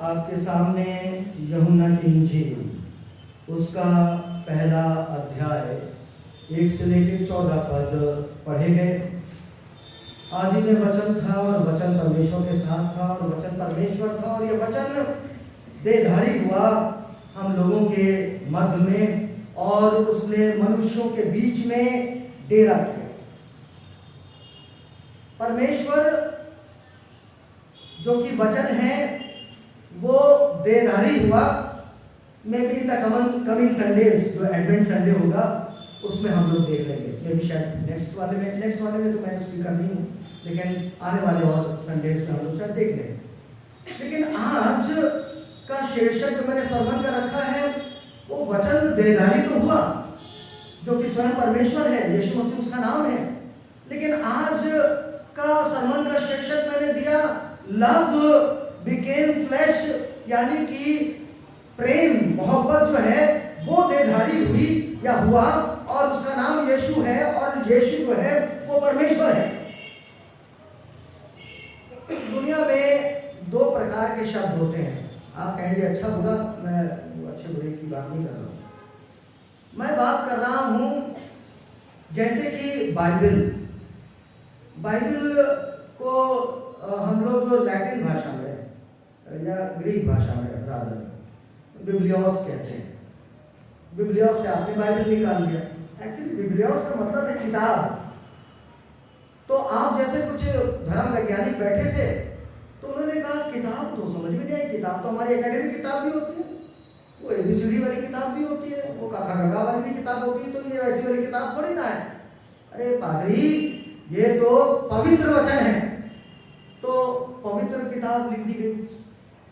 आपके सामने यूहन्ना की इंजील उसका पहला अध्याय 1 से लेकर 14 पद पढ़े गए। आदि में वचन था और वचन परमेश्वर के साथ था और वचन परमेश्वर था और यह वचन देहधारी हुआ हम लोगों के मध्य में और उसने मनुष्यों के बीच में डेरा किया। परमेश्वर जो कि वचन है वो देहधारी हुआ। May be the coming Sundays जो एडवेंट संडे होगा उसमें हम लोग देख लेंगे। मे बी शायद नेक्स्ट वाले में तो मैं स्पीकर नहीं हूँ, लेकिन आने वाले और संडेज में हम लोग शायद देख लेंगे। लेकिन आज का शीर्षक जो मैंने सरमन का रखा है वो वचन देहधारी तो हुआ, जो कि स्वयं परमेश्वर है, यीशु मसीह उसका नाम है। लेकिन आज का सरमन का शीर्षक मैंने दिया लव बिकेम फ्लैश, यानी कि प्रेम मोहब्बत जो है वो देहधारी हुई या हुआ और उसका नाम यीशु है और यीशु जो है वो परमेश्वर है। दुनिया में दो प्रकार के शब्द होते हैं। आप कहेंगे अच्छा बुरा, मैं अच्छे बुरे की बात नहीं कर रहा हूं। मैं बात कर रहा हूं जैसे कि बाइबल को हम लोग लैटिन भाषा में या ग्रीक भाषा में बिब्लियोस कहते हैं। बिब्लियोस से आपने बाइबल निकाल दिया। एक्चुअली बिब्लियोस का मतलब है किताब। तो आप जैसे कुछ धर्म वैज्ञानिक बैठे थे तो उन्होंने कहा किताब तो समझ में नहीं आई। किताब तो हमारी एकेडमिक किताब भी होती है, वो एबीसीडी वाली किताब भी होती है, वो काका काका वाली भी किताब होती है, तो ये वैसी वाली किताब थोड़ी ना है। अरे पादरी, ये तो पवित्र वचन है। तो पवित्र किताब लिख दी गई।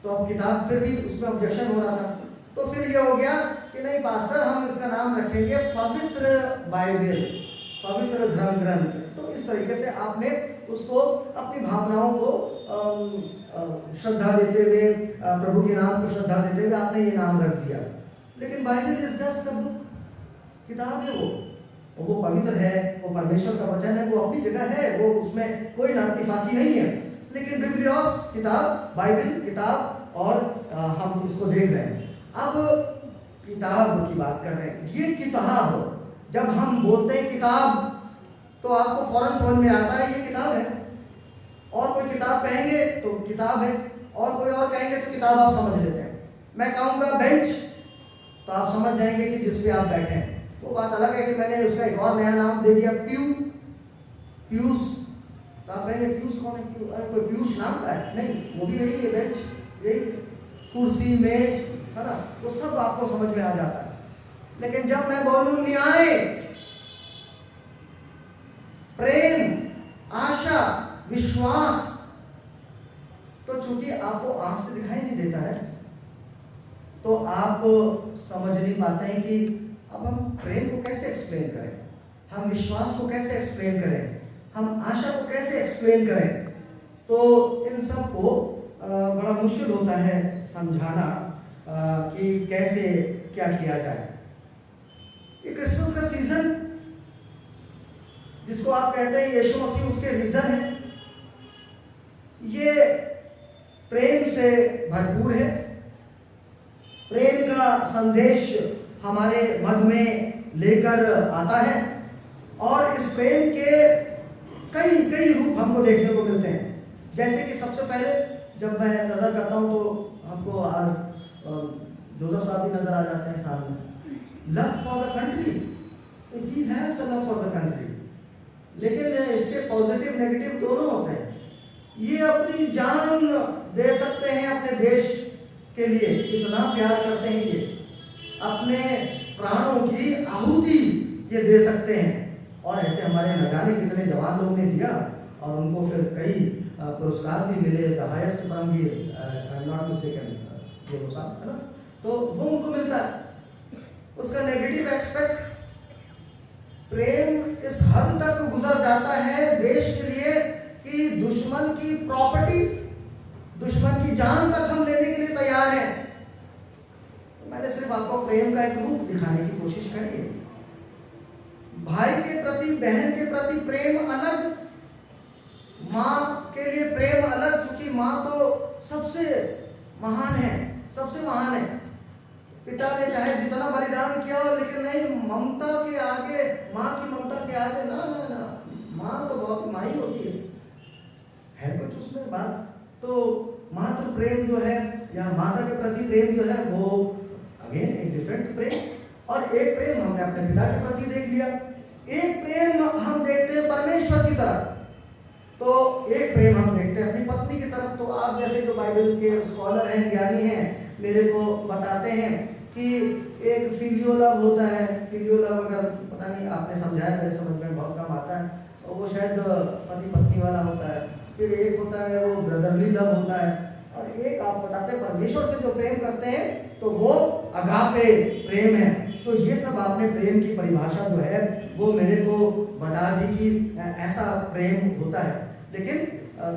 तो अब किताब फिर भी उसमें ऑब्जेक्शन हो रहा था। तो फिर ये हो गया कि नहीं पास्टर, हम इसका नाम रखेंगे पवित्र बाइबल, पवित्र धर्म ग्रंथ। तो इस तरीके से आपने उसको अपनी भावनाओं को श्रद्धा देते हुए, प्रभु के नाम को श्रद्धा देते हुए आपने ये नाम रख दिया। लेकिन Bible is just a book, किताब है वो पवित्र है, वो परमेश्वर का वचन है, वो अपनी जगह है, वो उसमें कोई नातिफाकी नहीं है। लेकिन बिब्लियोस किताब, बाइबल किताब, और हम इसको देख रहे हैं। अब किताब की बात कर रहे हैं। ये किताब, जब हम बोलते हैं किताब तो आपको फौरन समझ में आता है ये किताब है। और कोई किताब कहेंगे तो किताब है, और कोई और कहेंगे तो किताब आप समझ लेते हैं। मैं कहूँगा बेंच तो आप समझ जाएंगे कि जिस पे आप बैठे हैं। वो बात अलग है कि मैंने उसका एक और नया नाम दे दिया प्यूस। तो आप कहेंगे प्यूस कौन है? अरे कोई पीयूष नाम का है? नहीं, वो भी यही है, बेंच, यही कुर्सी, मेज, है ना, वो सब आपको समझ में आ जाता है। लेकिन जब मैं बोलूं न्याय, प्रेम, आशा, विश्वास, तो चूंकि आपको आंख से दिखाई नहीं देता है तो आप समझ नहीं पाते हैं कि अब हम प्रेम को कैसे एक्सप्लेन करें, हम विश्वास को कैसे एक्सप्लेन करें, हम आशा को कैसे एक्सप्लेन करें। तो इन सब को बड़ा मुश्किल होता है समझाना कि कैसे क्या किया जाए। ये क्रिसमस का सीजन जिसको आप कहते हैं यीशु मसीह उसके रीजन है, ये प्रेम से भरपूर है। प्रेम का संदेश हमारे मध्य में लेकर आता है और इस प्रेम के कई कई रूप हमको देखने को मिलते हैं। जैसे कि सबसे पहले जब मैं नजर करता हूं तो हमको जोसेफ साहब भी नजर आ जाते हैं सामने। Love for the country, he has a love for the country. लेकिन इसके पॉजिटिव नेगेटिव दोनों होते हैं। ये अपनी जान दे सकते हैं अपने देश के लिए, इतना प्यार करते हैं ये, अपने प्राणों की आहुति ये दे सकते हैं। और ऐसे हमारे न जाने कितने जवान लोग ने दिया और उनको फिर कई पुरस्कार भी मिले। The highest Paramvir, I am not mistaken, ये साहब है ना, तो वो उनको मिलता है। उसका नेगेटिव एस्पेक्ट, प्रेम इस हद तक गुजर जाता है देश के लिए कि दुश्मन की प्रॉपर्टी, दुश्मन की जान तक हम लेने के लिए तैयार हैं। तो मैंने सिर्फ आपको प्रेम का एक रूप दिखाने की कोशिश करी है। भाई के प्रति, बहन के प्रति प्रेम अलग, माँ के लिए प्रेम अलग, क्योंकि माँ तो सबसे महान है, सबसे महान है। पिता ने चाहे जितना बलिदान किया हो, लेकिन नहीं, ममता के आगे, माँ की ममता के आगे ना ना ना, माँ तो बहुत माँ ही होती है कुछ उसमें बात। तो मातृ प्रेम जो है या माता के प्रति प्रेम जो है वो अगेन एक डिफरेंट प्रेम। और एक प्रेम हमने अपने पिता के प्रति देख लिया, एक प्रेम हम देखते हैं परमेश्वर की तरफ, तो एक प्रेम हम देखते हैं अपनी पत्नी की तरफ। तो आप जैसे जो बाइबल के स्कॉलर हैं, ज्ञानी हैं, मेरे को बताते हैं कि एक फिलियो लव होता है। फिलियो लव अगर पता नहीं आपने समझाया, मेरे समझ में बहुत कम आता है, और वो शायद पति पत्नी वाला होता है। फिर एक होता है वो ब्रदरली लव होता है, और एक आप बताते हैं परमेश्वर से जो प्रेम करते हैं तो वो अगापे प्रेम है। तो ये सब आपने प्रेम की परिभाषा जो है वो मेरे को बता दी कि ऐसा प्रेम होता है। लेकिन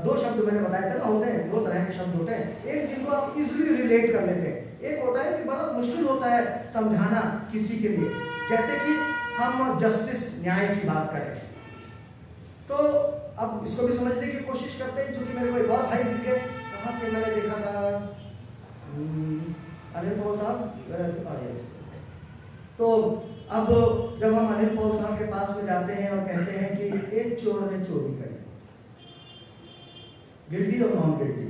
दो शब्द मैंने बताए थे ना, होते हैं दो तरह के शब्द होते हैं, एक जिनको आप इजीली रिलेट कर लेते हैं, एक होता है कि बड़ा मुश्किल होता है समझाना किसी के लिए। जैसे कि हम जस्टिस, न्याय की बात करें, तो अब इसको भी समझने की कोशिश करते हैं। चूंकि मेरे को एक और भाई दिख गए, कहाँ के मैंने देखा था, अनिल पॉल साहब। तो अब जब हम अनिल पॉल साहब के पास में जाते हैं और कहते हैं कि एक चोर ने चोरी करी, गिल्टी और नॉन गिल्टी,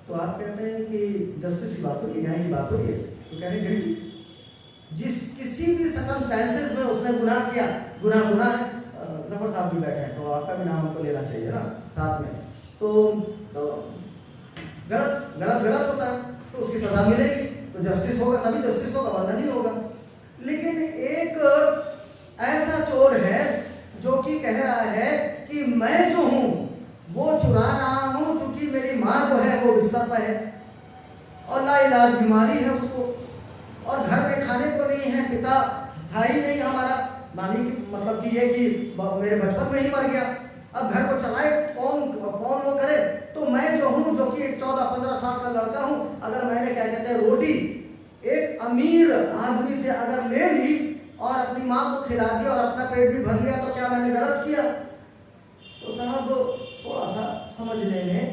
तो आप कहते हैं कि जस्टिस की बात हो रही है, न्याय की बात हो रही है, तो कह रहे हैं गिल्टी। जिस किसी भी सर्कमस्टेंसेस में उसने गुनाह किया, गुनाह है। जफर साहब भी बैठे हैं तो आपका भी नाम हमको लेना चाहिए ना साथ में। तो गलत होता है तो उसकी सजा मिलेगी, तो जस्टिस होगा, तभी जस्टिस होगा, वरना नहीं होगा। लेकिन एक ऐसा चोर है जो कि कह रहा है कि मैं जो हूं वो चुरा रहा हूं, क्योंकि मेरी माँ जो है वो बिस्तर पर है और लाइलाज बीमारी है उसको, और घर में खाने को नहीं है, पिता था ही नहीं हमारा, मानी की मतलब कि ये कि मेरे बचपन में ही मर गया, अब घर को चलाए कौन वो करे। तो मैं जो हूँ, जो कि एक 14-15 साल का लड़का हूँ, अगर मैंने क्या कहते हैं रोटी एक अमीर आदमी से अगर ले ली और अपनी माँ को खिला दिया और अपना पेट भी भर लिया, तो क्या मैंने गलत किया? तो साहब थोड़ा सा समझने में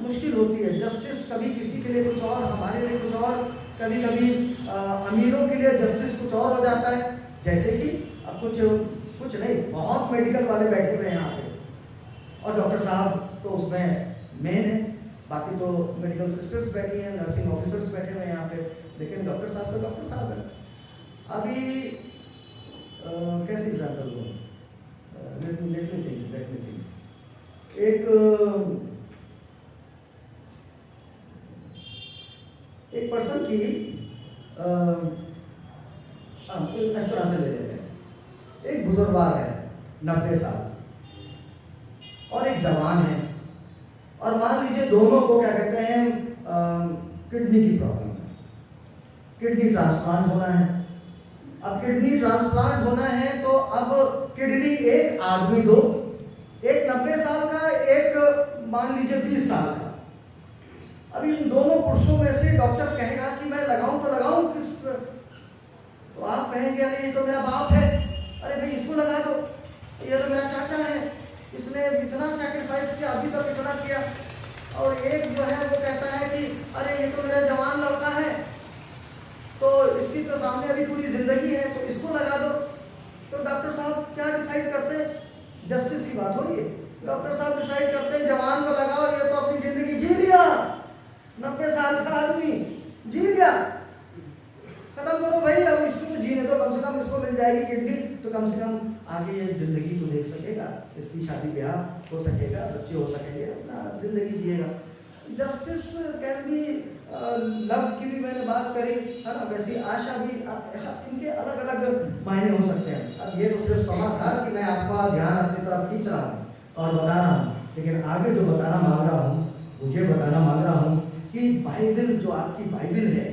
मुश्किल होती है। जस्टिस कभी किसी के लिए कुछ और, हमारे लिए कुछ और, कभी कभी अमीरों के लिए जस्टिस कुछ और हो जाता है। जैसे कि अब कुछ नहीं, बहुत मेडिकल वाले बैठे हुए हैं यहाँ पे, और डॉक्टर साहब तो उसमें मेन है, बाकी तो मेडिकल सिस्टर्स बैठी हैं, नर्सिंग ऑफिसर्स बैठे हुए हैं यहाँ पे, लेकिन डॉक्टर साहब तो डॉक्टर साहब है। अभी कैसे एग्जाम्पल दूँ, लेट मी थिंक। एक पर्सन की इस तरह से ले लेते हैं, एक बुजुर्गवार है 90 साल और एक जवान है, और मान लीजिए दोनों को क्या कहते हैं किडनी की प्रॉब्लम है, किडनी ट्रांसप्लांट होना है। अब किडनी ट्रांसप्लांट होना है तो अब किडनी एक आदमी दो, एक 90 साल का, एक मान लीजिए 20 साल का। अब इन दोनों पुरुषों में से डॉक्टर कहेगा कि मैं लगाऊं तो लगाऊं किस, तो आप कहेंगे अरे ये तो मेरा बाप है, अरे भाई इसको लगा दो, ये तो मेरा चाचा है, इसने इतना सैक्रिफाइस किया, अभी तक इतना किया। और एक जो है वो कहता है कि अरे ये तो मेरा जवान लड़का है, तो इसकी तो सामने अभी पूरी जिंदगी है, तो इसको लगा दो। तो डॉक्टर साहब क्या डिसाइड करते हैं? जस्टिस की बात हो रही है, डॉक्टर साहब डिसाइड करते हैं जवान को लगाओ, ये तो अपनी जिंदगी जी लिया, 90 साल का आदमी जी लिया, खत्म करो भाई, अब इसको तो जीने दो, कम से कम इसको मिल जाएगी किडनी, तो कम से कम आगे ये जिंदगी तो देख सकेगा, इसकी शादी ब्याह हो सकेगा, बच्चे हो सकेंगे, अपना जिंदगी जिएगा। जस्टिस कैन बी लव की भी मैंने बात करी है ना, वैसी आशा भी, इनके अलग अलग मायने हो सकते हैं। अब ये तो सिर्फ समा था कि मैं आपका ध्यान अपनी तरफ खींच रहा हूँ और बता रहा हूँ, लेकिन आगे जो बताना मांग रहा हूँ, मुझे बताना मांग रहा हूँ कि बाइबल जो आपकी बाइबल है,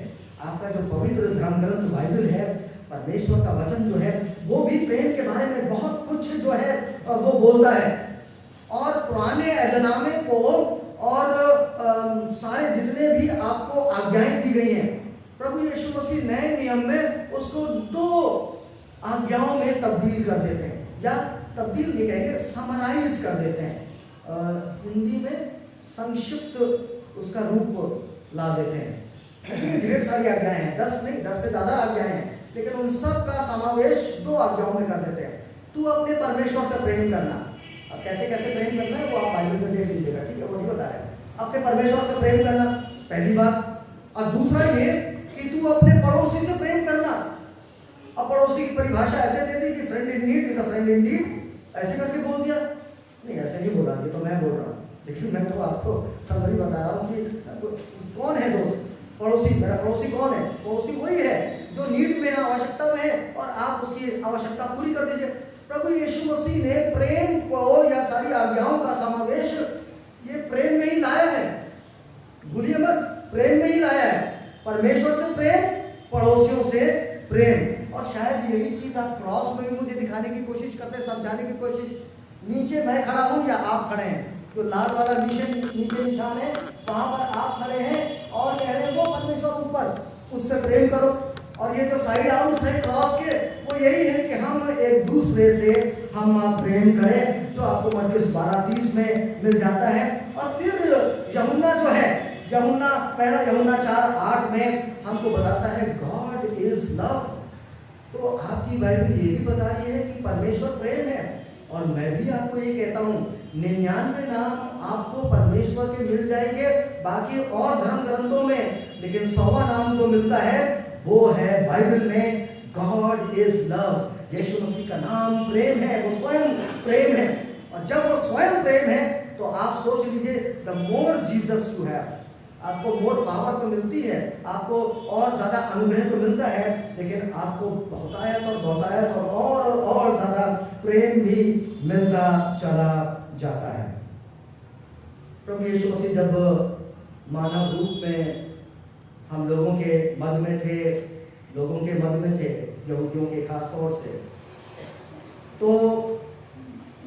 आपका जो पवित्र धर्म ग्रंथ बाइबल है, परमेश्वर का वचन जो है वो भी प्रेम के बारे में बहुत कुछ जो है वो बोलता है। और पुराने ऐदनामे को और सारे जितने भी आपको आज्ञाएं दी गई हैं, प्रभु यीशु मसीह नए नियम में उसको 2 आज्ञाओं में तब्दील कर देते हैं, या तब्दील नहीं कहेंगे, समराइज कर देते हैं। हिंदी में संक्षिप्त उसका रूप ला देते हैं। ढेर सारी आज्ञाएं हैं, 10 नहीं, 10 से ज्यादा आज्ञाएं हैं, लेकिन उन सब का समावेश 2 आज्ञाओं में कर देते हैं। तू अपने परमेश्वर से प्रेम करना। अब कैसे कैसे प्रेम करना है वो आप बाइबल में देख लीजिएगा, ठीक है, वो नहीं बता रहे। अपने परमेश्वर से प्रेम करना पहली बात, और दूसरा ये कि तू अपने पड़ोसी से प्रेम करना। अब पड़ोसी की परिभाषा ऐसे दे दी कि friend in need is a friend Indeed, ऐसे करके बोल दिया। नहीं, ऐसे नहीं बोला, ये तो मैं बोल रहा हूँ, लेकिन मैं तो आपको समरी बता रहा हूँ कि कौन है दोस्त, पड़ोसी। मेरा पड़ोसी कौन है? पड़ोसी वही है जो नीड में है, आवश्यकता में है, और आप उसकी आवश्यकता पूरी कर दीजिए। प्रभु यीशु मसीह ने प्रेम को या सारी आज्ञाओं का समावेश ये प्रेम में ही लाया है। भूलिए मत, प्रेम में ही लाया है। परमेश्वर से प्रेम, पड़ोसियों से प्रेम। और शायद यही चीज आप क्रॉस में भी मुझे दिखाने की कोशिश करते हैं, समझाने की कोशिश। नीचे मैं खड़ा हूं या आप खड़े हैं, जो लाल वाला नीचे निशान है वहां पर आप खड़े हैं और कह रहे हैं वो परमेश्वर ऊपर, उससे प्रेम करो। और ये जो साइड आउट्स है क्रॉस के, वो यही है कि हम एक दूसरे से हम प्रेम करें, जो आपको मत्ती 12:30 में मिल जाता है। और फिर यूहन्ना जो है, पहला यूहन्ना 4:8 में हमको बताता है गॉड इज लव। तो आपकी बाइबल ये भी बता रही है कि परमेश्वर प्रेम है। और मैं भी आपको ये कहता हूँ 99 नाम आपको परमेश्वर के मिल जाएंगे बाकी और धर्म ग्रंथों में, लेकिन 100वां नाम जो मिलता है वो है बाइबल में गॉड इज लव। यीशु मसीह का नाम प्रेम है, वो स्वयं प्रेम है। और जब वो स्वयं प्रेम है तो आप सोच लीजिए, the more Jesus you have, आपको मोर पावर तो मिलती है, आपको और ज्यादा अनुग्रह तो मिलता है, लेकिन आपको बहुतायत और ज्यादा प्रेम भी मिलता चला जाता है। प्रभु यीशु मसीह जब मानव रूप में हम लोगों के मध्य में थे, यहूदियों के खास तौर से, तो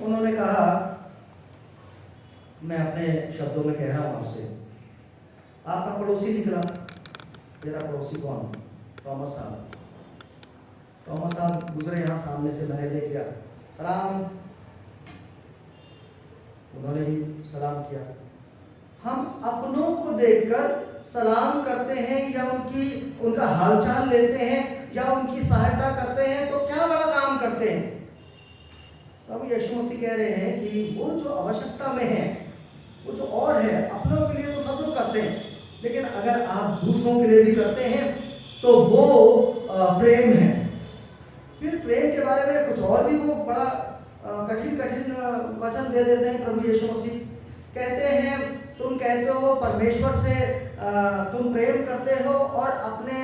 उन्होंने कहा, मैं अपने शब्दों में कह रहा हूं आपसे, आपका पड़ोसी निकला। मेरा पड़ोसी कौन? थॉमस साहब गुजरे यहाँ सामने से, मैंने देख लिया, सलाम, उन्होंने भी सलाम किया। हम अपनों को देखकर सलाम करते हैं या उनका हालचाल लेते हैं या उनकी सहायता करते हैं, तो क्या बड़ा काम करते हैं। अब यीशु मसीह कह रहे हैं कि वो जो आवश्यकता में है, वो जो और है, अपनों के लिए तो सब लोग करते हैं, लेकिन अगर आप दूसरों के लिए भी करते हैं तो वो प्रेम है। फिर प्रेम के बारे में कुछ और भी वो बड़ा कठिन वचन दे देते हैं। प्रभु यीशु मसीह कहते हैं, तुम कहते हो परमेश्वर से तुम प्रेम करते हो और अपने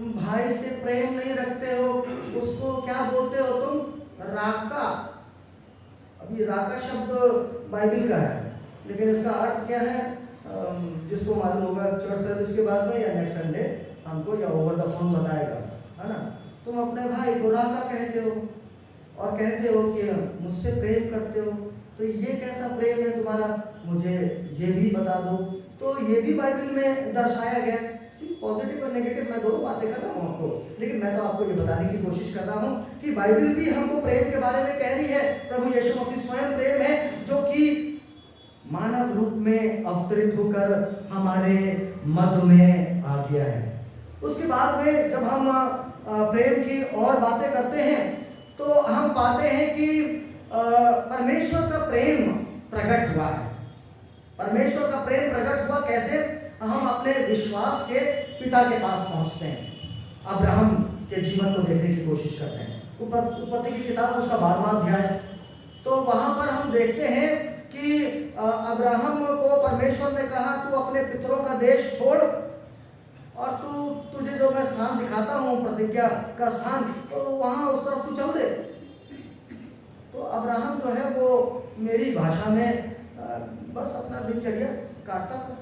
भाई से प्रेम नहीं रखते हो, उसको क्या बोलते हो तुम? राका। अभी राका शब्द बाइबल का है, लेकिन इसका अर्थ क्या है जिसको मालूम होगा चर्च सर्विस के बाद में या नेक्स्ट संडे हमको या ओवर द फोन बताएगा, है ना। तुम अपने भाई को राका कहते हो और कहते हो कि मुझसे प्रेम करते हो, तो ये कैसा प्रेम है तुम्हारा, मुझे ये भी बता दो। तो ये भी बाइबल में दर्शाया गया। पॉजिटिव और नेगेटिव मैं दोनों बातें कर रहा हूँ आपको, लेकिन मैं तो आपको ये बताने की कोशिश कर रहा हूँ कि बाइबल भी हमको प्रेम के बारे में कह रही है। प्रभु यीशु मसीह स्वयं प्रेम है, जो कि मानव रूप में अवतरित होकर हमारे मध्य में आ गया है। उसके बाद में जब हम प्रेम की और बातें करते हैं तो हम पाते हैं कि परमेश्वर का प्रेम प्रकट हुआ है। परमेश्वर का प्रेम प्रकट हुआ कैसे? हम अपने विश्वास के पिता के पास पहुंचते हैं, अब्राहम के जीवन को देखने की कोशिश करते हैं। उत्पत्ति की किताब उसका 12वां अध्याय, तो वहां पर हम देखते हैं कि अब्राहम को परमेश्वर ने कहा, तू अपने पितरों का देश छोड़ और तुझे जो मैं स्थान दिखाता हूँ, प्रतिज्ञा का स्थान, तो वहां उस तरफ तू चल दे। तो अब्राहम जो है वो मेरी भाषा में बस अपना दिनचर्या काटता था।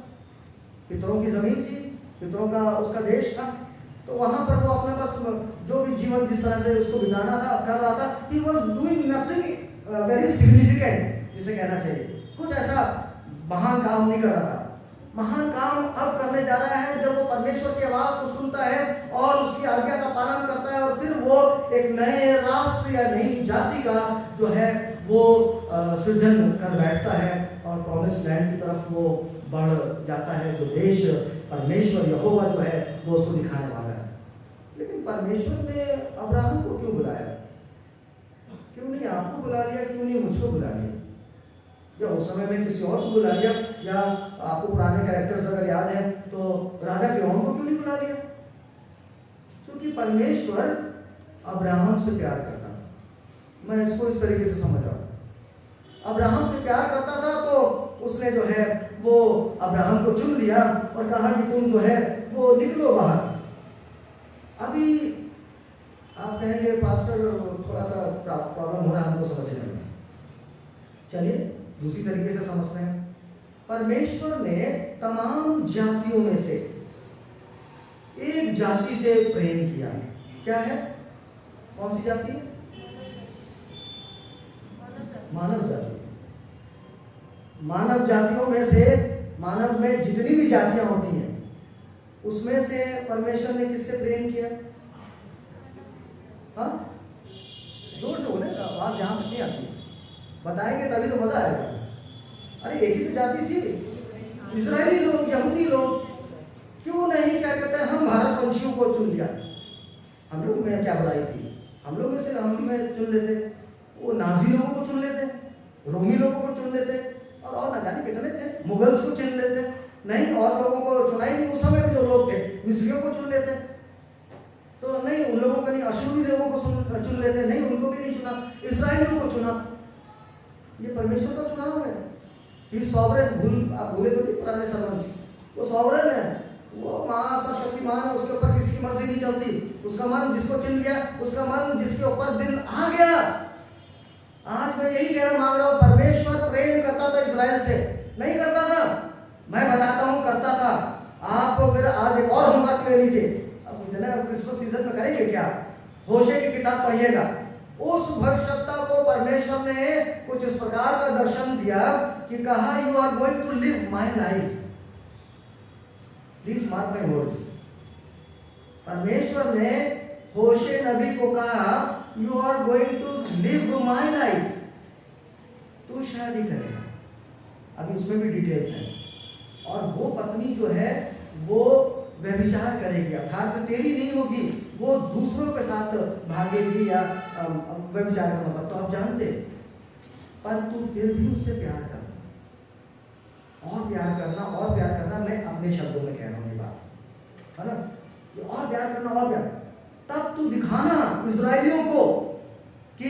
पितरों की जमीन थी, पितरों का उसका देश था, तो वहां पर वो अपना बस जो भी जीवन जिस तरह से उसको बिताना था कर रहा था। He was doing nothing very significant, जिसे कहना चाहिए कुछ ऐसा महान काम नहीं कर रहा था। महान काम अब करने जा रहा है जब वो परमेश्वर की आवाज को सुनता है और उसकी आज्ञा का पालन करता है, और फिर वो एक नए राष्ट्र या नई जाति का जो है वो सृजन कर बैठता है और प्रॉमिस लैंड की तरफ वो बढ़ जाता है, जो देश परमेश्वर यहोवा जो है वो उसको दिखाने वाला है। लेकिन परमेश्वर ने अब्राहम को क्यों बुलाया? क्यों नहीं आपको बुला लिया, क्यों नहीं मुझको बुला लिया? या उस समय में किसी और को बुला लिया? या आपको पुराने कैरेक्टर्स अगर याद है तो राजा फिरौन को क्यों नहीं बुला लिया? क्योंकि परमेश्वर अब्राहम से प्यार करता था। मैं इसको इस तरीके से समझ रहा हूं, अब्राहम से प्यार करता था तो उसने जो है वो अब्राहम को चुन लिया और कहा कि तुम जो है वो निकलो बाहर। अभी आप कहेंगे पास्टर थोड़ा सा प्रॉब्लम हो रहा है हमको समझने में, चलिए दूसरी तरीके से समझते हैं। परमेश्वर ने तमाम जातियों में से एक जाति से प्रेम किया। क्या है? कौन सी जाति? मानव जाति। मानव जातियों में से, मानव में जितनी भी जातियां होती हैं उसमें से परमेश्वर ने किससे प्रेम किया? हाँ, जोर से बोले, आवाज यहां तक नहीं आती, बताएंगे तभी तो मजा आएगा। अरे एक ही तो जाति थी, इजरायली लोग, यहूदी लोग। क्यों नहीं, क्या कहते हैं, हम भारतवंशियों को चुन लिया। हम लोग में क्या बुराई थी? हम लोग में से हम में चुन लेते, वो नाजी लोगों को चुन लेते, रोमी लोगों को चुन लेते, और ना जाने कितने थे, मुगल्स को चुन लेते। नहीं, और लोगों को चुनाई नहीं। उस समय में जो लोग थे मिस्रियों को चुन लेते, तो नहीं उन लोगों को नहीं, अशूरी लोगों को चुन लेते, नहीं उनको भी नहीं चुना, इस्राएलियों को चुना। ये परमेश्वर का चुनाव है। ये सॉवरेन, आप भूले तो नहीं पुराने सर्वंस, वो सॉवरेन है, वो महाशक्तिमान है, उसके ऊपर किसी की मर्जी नहीं चलती। उसका मन जिसको चुन लिया, उसका मन जिसके ऊपर दिल आ गया। आज मैं यही कहना मांग रहा हूं, परमेश्वर प्रेम करता था इजराइल से, नहीं करता था? मैं बताता हूं करता था। आप फिर आज एक और होमवर्क ले लीजिए, अब इतना क्रिसमस सीजन में करेंगे क्या? होशे की किताब पढ़िएगा। उस भविष्यवक्ता को परमेश्वर ने कुछ इस प्रकार का दर्शन दिया कि कहा, you are going to live my life. Please mark my words. परमेश्वर ने होशे नबी को कहा, you are going to live my life, तू शादी करेगा। अभी उसमें भी डिटेल्स हैं। और वो पत्नी जो है वो व्यभिचार करेगी, अर्थात तेरी नहीं होगी, वो दूसरों के साथ भागेगी या व्यभिचार का मतलब तो आप जानते। पर तू फिर भी उससे प्यार करना, और प्यार करना, और प्यार करना। मैं अपने शब्दों में कह रहा हूँ ये बात, है ना? ये और प्यार करना, और प्यार, तब तू दिखाना इजरायलियों को कि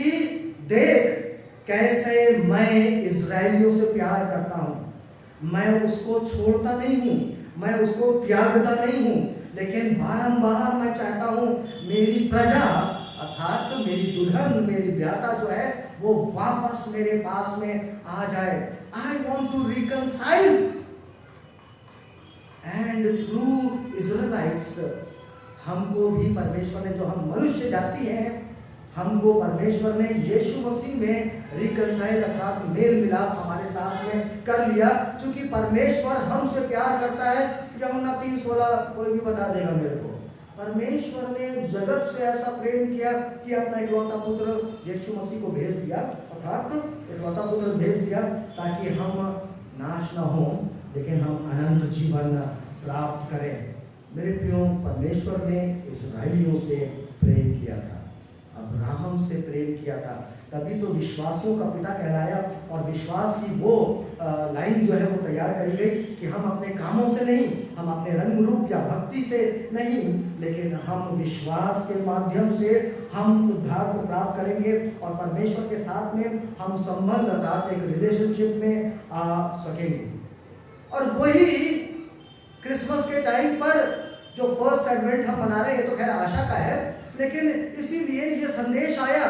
देख कैसे मैं इजरायलियों से प्यार करता हूं। मैं उसको छोड़ता नहीं हूं, मैं उसको त्यागता नहीं हूं, लेकिन बारंबार मैं चाहता हूं मेरी प्रजा अर्थात मेरी दुल्हन, मेरी ब्याता जो है वो वापस मेरे पास में आ जाए। I want to reconcile and through Israelites, हमको भी परमेश्वर ने, जो हम मनुष्य जाति हैं, हमको परमेश्वर ने यीशु मसीह में रिकनसाइल अर्थात मेल मिलाप हमारे साथ में कर लिया। क्योंकि परमेश्वर हमसे प्यार करता है। यमुना 3:16 कोई भी बता देगा मेरे को। परमेश्वर ने जगत से ऐसा प्रेम किया कि अपना इकलौता पुत्र यीशु मसीह को भेज दिया, अर्थात इकलौता पुत्र भेज दिया ताकि हम नाश न हो लेकिन हम अनंत जीवन प्राप्त करें। मेरे प्रियो, परमेश्वर ने इस्राएलियों से प्रेम किया था, अब्राहम से प्रेम किया था, तभी तो विश्वासियों का पिता कहलाया। और विश्वास की वो लाइन जो है वो तैयार करी गई कि हम अपने कामों से नहीं, हम अपने रंग रूप या भक्ति से नहीं, लेकिन हम विश्वास के माध्यम से हम उद्धार को प्राप्त करेंगे और परमेश्वर के साथ में हम संबंध अर्थात एक रिलेशनशिप में आ सकेंगे। और वही क्रिसमस के टाइम पर जो फर्स्ट एडवेंट हम मना रहे हैं, ये तो खैर आशा का है, लेकिन इसीलिए ये संदेश आया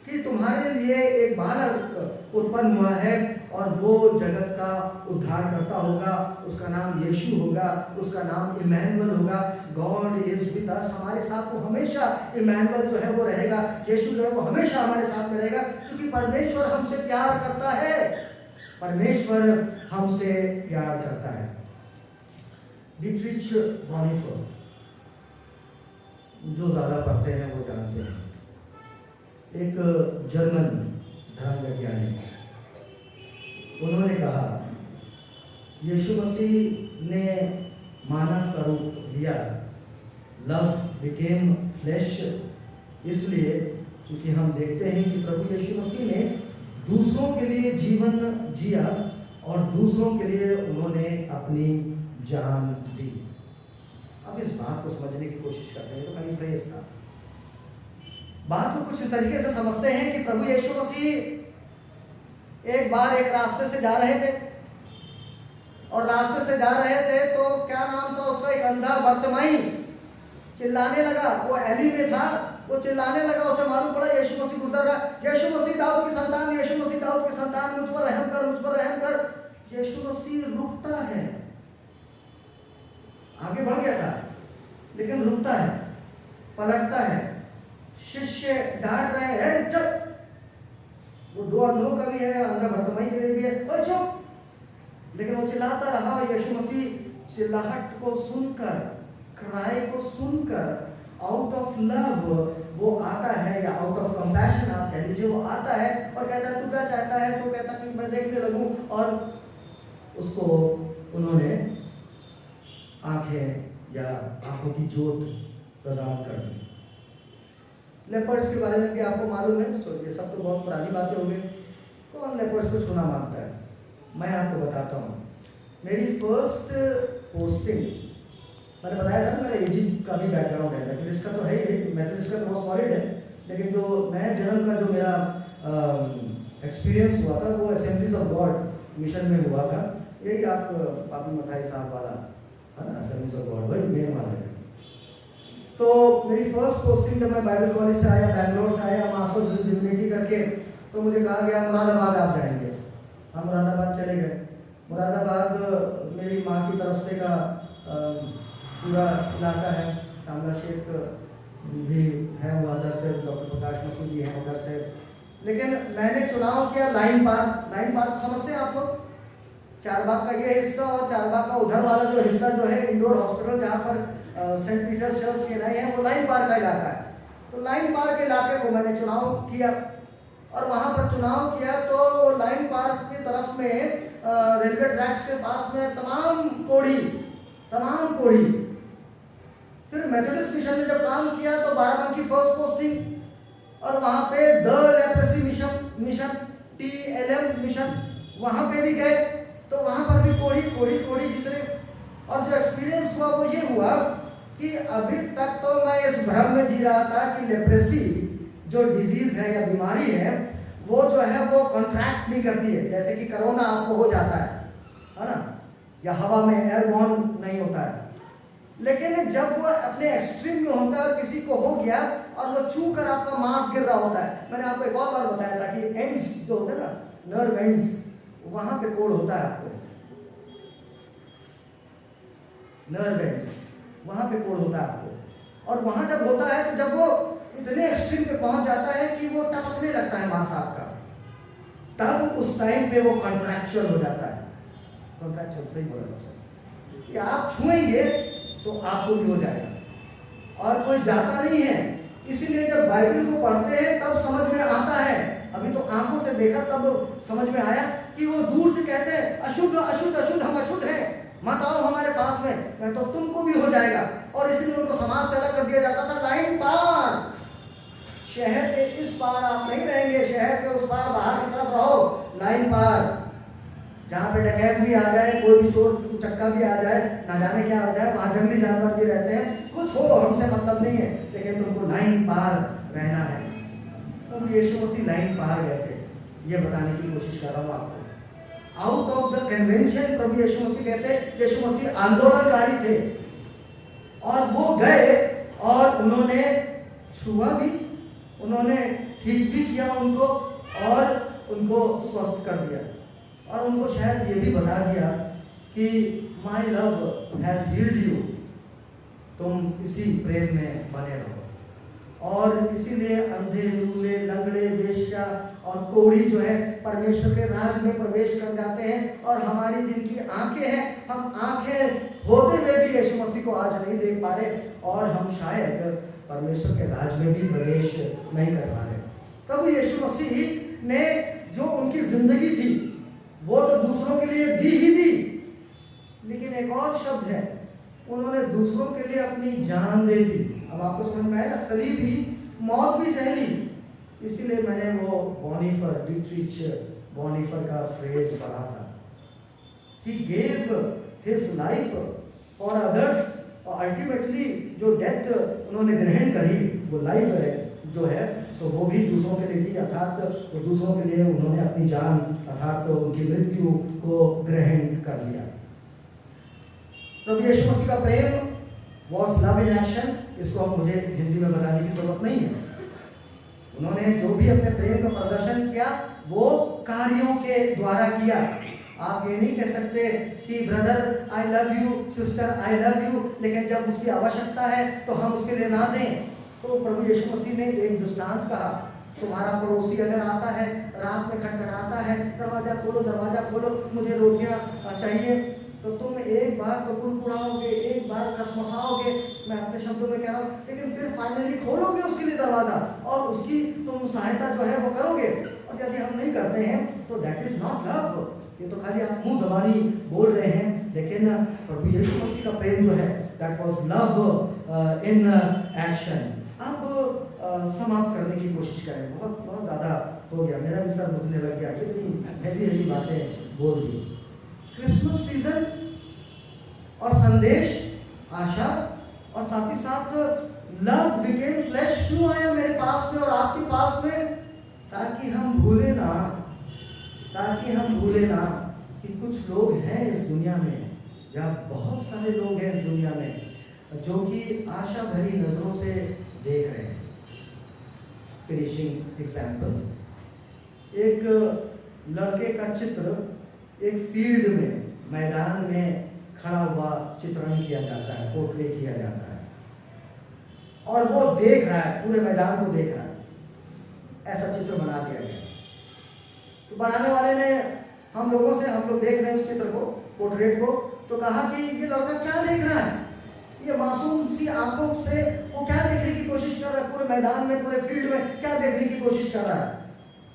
कि तुम्हारे लिए एक बालक उत्पन्न हुआ है और वो जगत का उद्धार करता होगा, उसका नाम यीशु होगा, उसका नाम इमैनुअल होगा। गॉड इज विद अस, हमारे साथ वो हमेशा इमैनुअल जो है वो रहेगा, यीशु जो है वो हमेशा हमारे साथ में रहेगा, क्योंकि परमेश्वर हमसे प्यार करता है। परमेश्वर हमसे प्यार करता है। डिट्रिच बॉनिफर, जो ज्यादा पढ़ते हैं वो जानते हैं, एक जर्मन धर्म वैज्ञानिक, उन्होंने कहा यीशु मसीह ने मानव का रूप लिया, लव बिकेम फ्लेश, इसलिए क्योंकि हम देखते हैं कि प्रभु यीशु मसीह ने दूसरों के लिए जीवन जिया और दूसरों के लिए उन्होंने अपनी जान दी। अब इस बात को समझने की कोशिश करते हैं, तो खाली फ्रेज था। बात को कुछ इस तरीके से समझते हैं कि प्रभु यीशु मसीह एक बार एक रास्ते से जा रहे थे, और रास्ते से जा रहे थे तो क्या नाम था उसका, एक अंधा बर्तिमाई चिल्लाने लगा। वो एली में था, वो चिल्लाने लगा, उसे मालूम पड़ा यीशु मसीह गुजर रहा, यीशु मसीह दाऊद की संतान, यीशु मसीह दाऊद की संतान, मुझ पर रहम कर, मुझ पर रहम कर। यीशु मसीह रुकता है, आगे बढ़ गया था लेकिन रुकता है, पलटता है, शिष्य डांट रहे हैं, चुप। वो दो अंधों का भी है, अंधा बर्तिमाई के लिए भी है, ओए चुप। लेकिन वो चिल्लाता रहा। यीशु मसीह चिल्लाहट को सुनकर, क्राई को सुनकर, आउट ऑफ लव वो आता है, या आउट ऑफ कंपैशन आप कह लीजिए, वो आता है और कहता है तू क्या चाहता है, तो कहता कि मैं देखने लगूं, और उसको उन्होंने आंखें या आंखों की जोत प्रदान कर दी। लेपर्ड्स के बारे में भी आपको मालूम है, ये सब तो बहुत पुरानी बातें हो गई। कौन लेपर्ड्स को छूना मानता है? मैं आपको बताता हूँ। मेरी फर्स्ट पोस्टिंग, मैंने बताया था मेरा इजिप्ट का भी बैकग्राउंड है, मेथोडिस्ट का तो है ही, मेथोडिस्ट का तो बहुत सॉलिड है, लेकिन जो नया जन्म का जो मेरा एक्सपीरियंस हुआ था वो असेंबलीज ऑफ गॉड मिशन में हुआ था। यही आप पापी मथाई साहब वाला है ना, असेंबलीज ऑफ गॉड, वही मेन वाला है। तो मेरी फर्स्ट पोस्टिंग जब मैं बाइबल कॉलेज से आया, बैंगलोर से आया, मास्टर्स डिविनिटी करके, तो मुझे कहा गया मुरादाबाद आप जाएंगे। हम मुरादाबाद चले गए। मुरादाबाद मेरी माँ की तरफ से का पूरा इलाका है, शामला शेख भी है वो उधर से, डॉक्टर प्रकाश मसीह भी है उधर से। लेकिन मैंने चुनाव किया लाइन पार्क। लाइन पार्क समझते हैं आप लोग? चारबाग का ये हिस्सा और चारबाग का उधर वाला जो हिस्सा जो है इंडोर हॉस्पिटल जहाँ पर सेंट पीटर्स चर्च सीएनआई है, वो लाइन पार्क का इलाका है। तो लाइन पार्क के इलाके को मैंने चुनाव किया, और वहाँ पर चुनाव किया तो वो लाइन पार्क की तरफ में रेलवे ट्रैक्स के पास में तमाम कोढ़ी। फिर मेथोडिस्ट मिशन में जब काम किया तो बाराबंकी फर्स्ट पोस्टिंग, और वहाँ पे the leprosy mission TLM mission, वहाँ पे भी गए, तो वहाँ पर भी कोढ़ी जितने। और जो एक्सपीरियंस हुआ वो ये हुआ कि अभी तक तो मैं इस भ्रम में जी रहा था कि लेप्रेसी जो डिजीज है या बीमारी है वो जो है वो कॉन्ट्रैक्ट नहीं करती है, जैसे कि कोरोना आपको हो जाता है ना, या हवा में एयरबॉर्न नहीं होता है। लेकिन जब वो अपने एक्सट्रीम में होता है, किसी को हो गया और वो छू कर आपका मांस गिर रहा होता है। मैंने आपको एक और बार बताया था कि एंड्स जो होते हैं ना, नर्व एंड्स, वहां पे कोड होता है आपको, नर्व एंड्स, वहां पे कोड होता है आपको। और वहां जब होता है तो जब वो इतने एक्सट्रीम पे पहुंच जाता है कि वो टपकने लगता है मांस आपका, तब उस टाइम पे वो कॉन्ट्रैक्चुअल हो जाता है। कॉन्ट्रैक्चुअल सही बोला सर, कि आप छुएंगे तो आपको भी हो जाएगा, और कोई जाता नहीं है। इसीलिए जब बाइबल को पढ़ते हैं तब समझ में आता है। अभी तो आंखों से देखा तब समझ में आया कि वो दूर से कहते हैं अशुद्ध अशुद्ध अशुद्ध, हम अशुद्ध हैं, मत आओ हमारे पास में, मैं तो तुमको भी हो जाएगा। और इसीलिए उनको समाज से अलग कर दिया जाता था। लाइन पार, शहर के इस पार आप नहीं रहेंगे, शहर के उस पार बाहर की तरफ रहो। लाइन पार, जहाँ पे डकैत भी आ जाए, कोई भी चोर चक्का भी आ जाए, ना जाने क्या हो जाए, वहाँ जंगली जानवर भी रहते हैं, कुछ हो हमसे मतलब नहीं है, लेकिन तुमको लाइन पार रहना है। तो यीशु मसीह लाइन पार गए थे, ये बताने की कोशिश कर रहा हूँ आपको। आउट ऑफ द कन्वेंशन प्रभु यीशु मसीह कहते हैं, यीशु मसीह आंदोलनकारी थे, और वो गए और उन्होंने छुआ भी, उन्होंने ठीक भी किया उनको, और उनको स्वस्थ कर दिया, और उनको शायद ये भी बता दिया कि my love has heeled you, तुम इसी प्रेम में बने रहो। और इसीलिए अंधे, लूले, लंगड़े, वेश्या और कोढ़ी जो है परमेश्वर के राज में प्रवेश कर जाते हैं। और हमारी जिनकी आंखें हैं, हम आंखें होते हुए भी यीशु मसीह को आज नहीं देख पा रहे, और हम शायद परमेश्वर के राज में भी प्रवेश नहीं कर पा रहे। प्रभु यीशु मसीह ने जो उनकी जिंदगी थी वो तो दूसरों के लिए दी ही दी, लेकिन एक और शब्द है उन्होंने दूसरों के लिए अपनी जान दे दी। अब आपको समझ में आया, सलीब भी, मौत भी सह ली। इसीलिए मैंने वो बोनीफर, डिट्रिच बोनीफर का फ्रेज पढ़ा था, He gave his life for others, और अल्टीमेटली जो डेथ उन्होंने ग्रहण करी, वो लाइफ है जो है, सो वो भी दूसरों के लिए दी, अर्थात वो दूसरों के लिए उन्होंने अपनी जान अर्थात उनकी मृत्यु को ग्रहण कर लिया। प्रभु यीशु मसीह का प्रेम was love in action, इसको मुझे हिंदी में बताने की जरूरत नहीं है। उन्होंने जो भी अपने प्रेम का प्रदर्शन किया वो कार्यों के द्वारा किया। आप ये नहीं कह सकते कि brother I love you, sister I love you, लेकिन जब उसकी आवश्यकता है तो हम उसके लिए ना दें। तो प्रभु यीशु मसीह ने एक दृष्टांत कहा, तुम्हारा पड़ोसी अगर आता है, रात में खटखटाता है, दरवाजा खोलो, मुझे रोटियां चाहिए, तो तुम एक बार तो कुड़कुड़ाओगे, एक बार कसमसाओगे, मैं अपने शब्दों में कह रहा हूँ, लेकिन फिर फाइनली खोलोगे उसके लिए दरवाजा और उसकी तुम सहायता जो है वो करोगे। और यदि हम नहीं करते हैं तो दैट इज नॉट लव। ये तो खाली आप मुंह जबानी बोल रहे हैं, लेकिन प्रभु यीशु मसीह का प्रेम जो है that was love in action. अब समाप्त करने की कोशिश करें, बहुत ज़्यादा हो गया, मेरा भी सर दुखने लग गया, कितनी हैवी बातें बोल दी। क्रिसमस सीजन और संदेश, आशा और साथ ही साथ लव बिकेम फ्लैश क्यों आया मेरे पास में और आपके पास में, ताकि हम भूले ना कि कुछ लोग हैं इस दुनिया में, या बहुत सारे लोग हैं इस दुनिया में जो कि आशा भरी नजरों से देख रहे हैं। फिनिशिंग एग्जाम्पल, एक लड़के का चित्र एक फील्ड में, मैदान में खड़ा हुआ चित्रण किया जाता है, पोर्ट्रे किया जाता है, और वो देख रहा है, पूरे मैदान को देख रहा है, ऐसा चित्र बना दिया गया। तो बनाने वाले ने हम लोग देख रहे हैं उस चित्र को, पोर्ट्रेट को, तो कहा कि ये लड़का क्या देख रहा है, ये मासूम सी आंखों से वो क्या देखने की कोशिश कर रहा है, पूरे मैदान में, पूरे फील्ड में क्या देखने की कोशिश कर रहा है।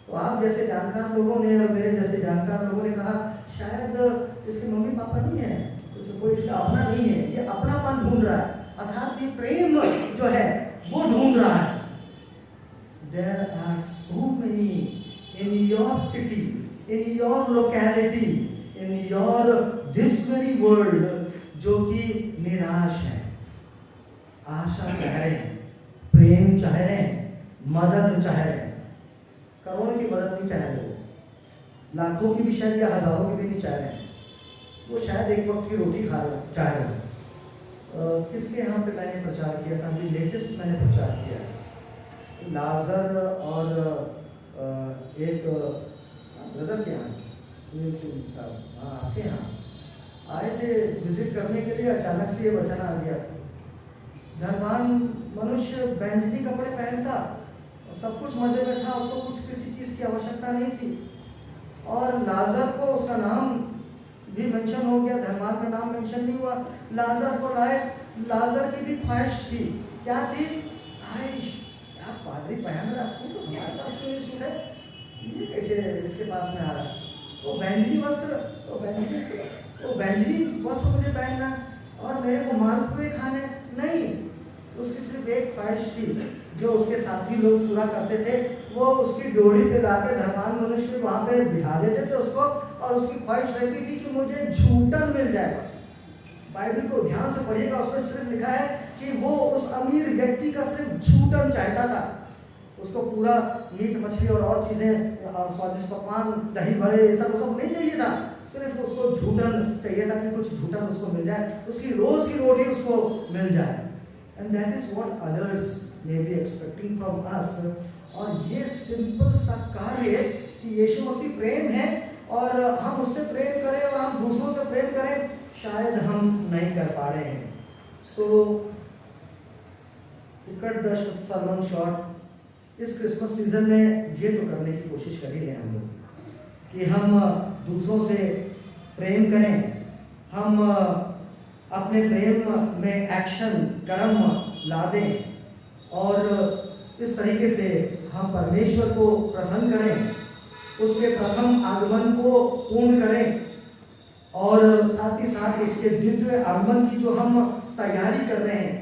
तो आप जैसे जानकार लोगों ने और मेरे जैसे जानकार लोगों ने कहा शायद इसके मम्मी पापा नहीं है, कुछ कोई इसका अपना नहीं है, ये अपनापन ढूंढ रहा है, अर्थात ये प्रेम जो है वो ढूंढ रहा है। There are so many in your city, in your locality, in your this very world जो कि निराश है, आशा चाह रहे हैं, प्रेम चाह रहे हैं, मदद चाह रहे हैं। करोड़ों की मदद नहीं चाह रहे, लाखों की भी शायद या हजारों की भी नहीं चाह रहे, वो शायद एक वक्त की रोटी खा रहे चाह रहे। किसके यहाँ पे मैंने प्रचार किया था, अभी लेटेस्ट मैंने प्रचार किया है, लाजर और एक ब्रदर के यहाँ, सुनील सिंह साहब, हाँ आपके यहाँ आए थे विजिट करने के लिए, अचानक से ये वचन आ गया। धनवान मनुष्य बैंजनी कपड़े पहनता, सब कुछ मजे में था, उसको कुछ किसी चीज़ की आवश्यकता नहीं थी, और लाजर को उसका नाम भी मेंशन हो गया, धनवान का नाम मेंशन नहीं हुआ। लाजर को लाए, लाजर की भी ख्वाहिश थी, क्या थी, ख्वाहिश, यार पादरी पहन रहा सूट, हमारे पास तो ये सूट है, ये कैसे इसके पास में आ रहा है, वो बैंजनी वस्त्र मुझे पहनना और मेरे को मालपुए खाने नहीं। उसकी सिर्फ एक ख्वाहिश थी जो उसके साथी लोग पूरा करते थे, वो उसकी डोरी पे लाके धनवान मनुष्य को वहाँ पे बिठा देते थे उसको, और उसकी ख्वाहिश रहती थी कि मुझे झूठन मिल जाए बस। बाइबल को ध्यान से पढ़िएगा, उसमें सिर्फ लिखा है कि वो उस अमीर व्यक्ति का सिर्फ झूठन चाहता था, उसको पूरा मीट मछली और चीज़ें, स्वादिष्ट पकवान, दही बड़े, ये सब नहीं चाहिए था, सिर्फ उसको झूठन चाहिए था कि कुछ झूठन उसको मिल जाए, उसकी रोज की रोटी उसको मिल जाए। And that is what others may be expecting from us. और ये सिंपल सा कार्य कि यीशु मसीह प्रेम है और हम उससे प्रेम करें और हम दूसरों से प्रेम करें, शायद हम नहीं कर पा रहे हैं। So to cut the sermon short, इस क्रिसमस सीजन में ये तो करने की कोशिश कर ही रहे हैं हम लोग कि हम दूसरों से प्रेम करें, हम अपने प्रेम में एक्शन, कर्म ला दें, और इस तरीके से हम परमेश्वर को प्रसन्न करें, उसके प्रथम आगमन को पूर्ण करें, और साथ ही साथ उसके द्वितीय आगमन की जो हम तैयारी कर रहे हैं,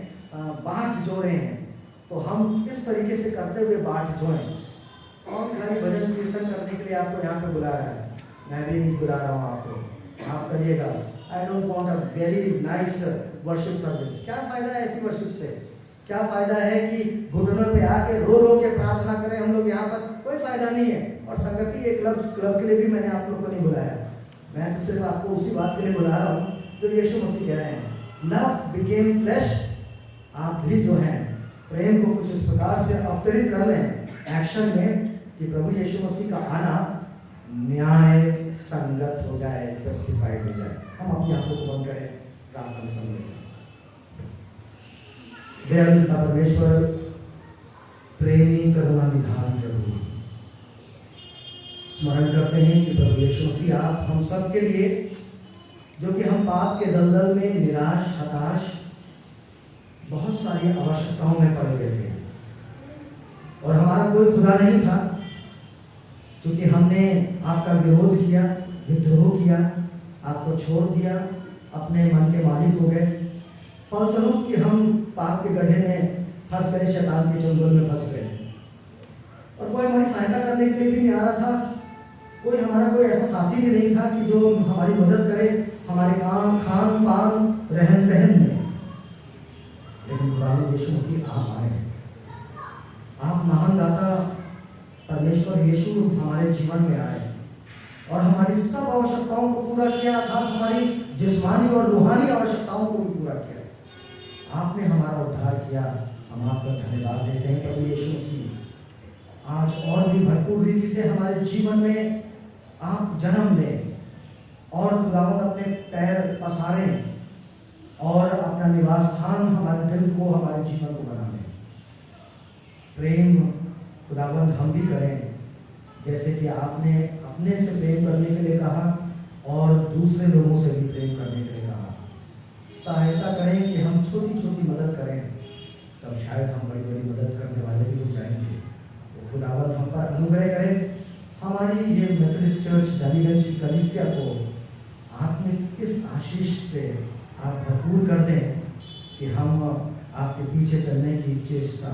बाट जो रहे हैं, तो हम इस तरीके से करते हुए बाट जोएं। और खाली भजन कीर्तन करने के लिए आपको यहाँ पे बुला रहा है, मैं भी नहीं बुला रहा हूँ आपको, माफ करिएगा। I don't want a very nice worship service. क्या फायदा है ऐसी वर्शिप से? क्या फायदा है कि घुटनों पे आके रो रो के प्रार्थना करें हम लोग यहाँ पर? कोई फायदा नहीं है। और संगति के क्लब के लिए भी मैंने आप लोग को नहीं बुलाया, मैं तो सिर्फ आपको उसी बात के लिए बुला रहा हूँ जो यीशु मसीह कह रहे हैं, लव बिकेम फ्लेश। आप भी जो हैं प्रेम को कुछ इस प्रकार से अवतरित कर लें एक्शन में कि प्रभु यीशु मसीह का आना न्याय संगत हो जाए, जस्टिफाइड हो जाए। हम अपनी आंखों को बंद करें, प्रार्थना समझें। दयालु पिता परमेश्वर, प्रेमी करुणा निधान प्रभु, स्मरण करते हैं कि प्रभु यीशु मसीह आप हम सब के लिए, जो कि हम पाप के दलदल में निराश, हताश, बहुत सारी आवश्यकताओं में पड़े हुए थे और हमारा कोई खुदा नहीं था, क्योंकि हमने आपका विरोध किया, विद्रोह किया, आपको छोड़ दिया, अपने मन के मालिक हो गए। फलस्वरूप कि हम पाप के गड्ढे में फंस गए, शैतान के चंगुल में फंस गए और कोई हमारी सहायता करने के लिए भी नहीं आ रहा था। कोई हमारा कोई ऐसा साथी भी नहीं था कि जो हमारी मदद करे हमारे काम, खान पान, रहन सहन में। लेकिन खुदावंद यीशु मसीह आप आए, आप महान दाता परमेश्वर यीशु हमारे जीवन में आए और हमारी सब आवश्यकताओं को पूरा किया। आप हमारी जिस्मानी और रूहानी आवश्यकताओं को भी पूरा किया। आपने हमारा उद्धार किया, हम आपका धन्यवाद देते हैं प्रभु यीशु मसीह। आज और भी भरपूर रीति से हमारे जीवन में आप जन्म दें और खुदावंद अपने पैर पसारें और अपना निवास स्थान हमारे दिल को, हमारे जीवन को बना दें। प्रेम खुदावंद हम भी करें, जैसे कि आपने अपने से प्रेम करने के लिए कहा और दूसरे लोगों से भी प्रेम करने के लिए कहा। सहायता करें कि हम छोटी छोटी मदद करें, तब शायद हम बड़ी बड़ी मदद करने वाले भी हो जाएंगे। तो खुदावंद हम पर अनुग्रह करें, हमारी ये मेथोडिस्ट चर्च डालीगंज की कलीसिया को आत्मिक इस आशीष से आप भरपूर कर दें कि हम आपके पीछे चलने की चेष्टा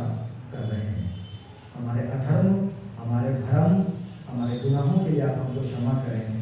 कर रहे हैं। हमारे अधर्म, हमारे भरम, हमारे गुनाहों के लिए आप हमको क्षमा करें।